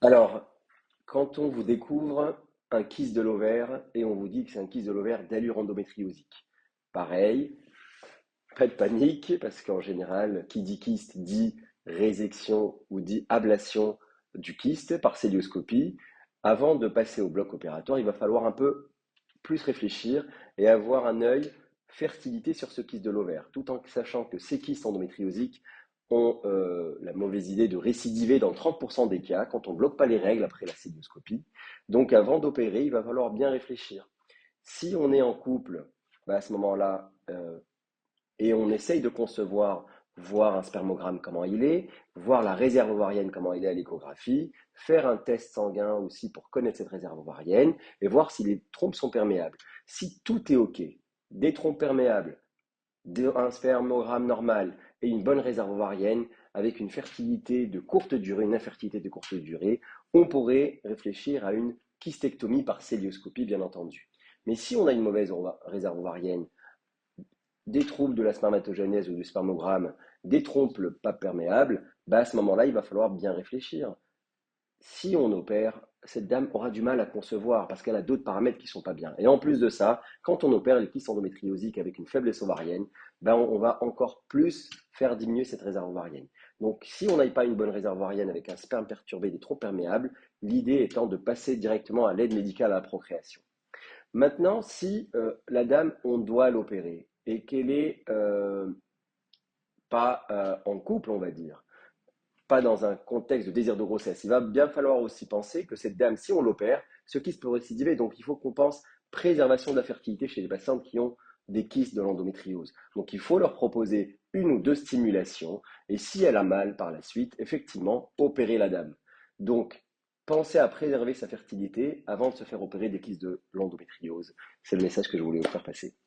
Alors, quand on vous découvre un kyste de l'ovaire et on vous dit que c'est un kyste de l'ovaire d'allure endométriosique, pareil, pas de panique, parce qu'en général, qui dit kyste dit résection ou dit ablation du kyste par célioscopie. Avant de passer au bloc opératoire, il va falloir un peu plus réfléchir et avoir un œil fertilité sur ce kyste de l'ovaire, tout en sachant que ces kystes endométriosiques ont la mauvaise idée de récidiver dans 30% des cas quand on ne bloque pas les règles après la célioscopie. Donc avant d'opérer, il va falloir bien réfléchir. Si on est en couple, bah à ce moment-là, et on essaye de concevoir, voir un spermogramme comment il est, voir la réserve ovarienne comment il est à l'échographie, faire un test sanguin aussi pour connaître cette réserve ovarienne et voir si les trompes sont perméables. Si tout est OK, des trompes perméables, un spermogramme normal et une bonne réserve ovarienne avec une fertilité de courte durée, une infertilité de courte durée, on pourrait réfléchir à une kystectomie par célioscopie, bien entendu. Mais si on a une mauvaise réserve ovarienne, des troubles de la spermatogénèse ou du spermogramme, des trompes pas perméables, bah à ce moment-là, il va falloir bien réfléchir. Si on opère, cette dame aura du mal à concevoir parce qu'elle a d'autres paramètres qui ne sont pas bien. Et en plus de ça, quand on opère les kystes endométriosiques avec une faiblesse ovarienne, ben on va encore plus faire diminuer cette réserve ovarienne. Donc si on n'a pas une bonne réserve ovarienne avec un sperme perturbé, des trompes perméables, l'idée étant de passer directement à l'aide médicale à la procréation. Maintenant, si la dame, on doit l'opérer et qu'elle est pas en couple, on va dire, pas dans un contexte de désir de grossesse, il va bien falloir aussi penser que cette dame, si on l'opère, ce kyste peut récidiver. Donc, il faut qu'on pense préservation de la fertilité chez les patientes qui ont des kystes de l'endométriose. Donc, il faut leur proposer une ou deux stimulations et si elle a mal par la suite, effectivement, opérer la dame. Donc, pensez à préserver sa fertilité avant de se faire opérer des kystes de l'endométriose. C'est le message que je voulais vous faire passer.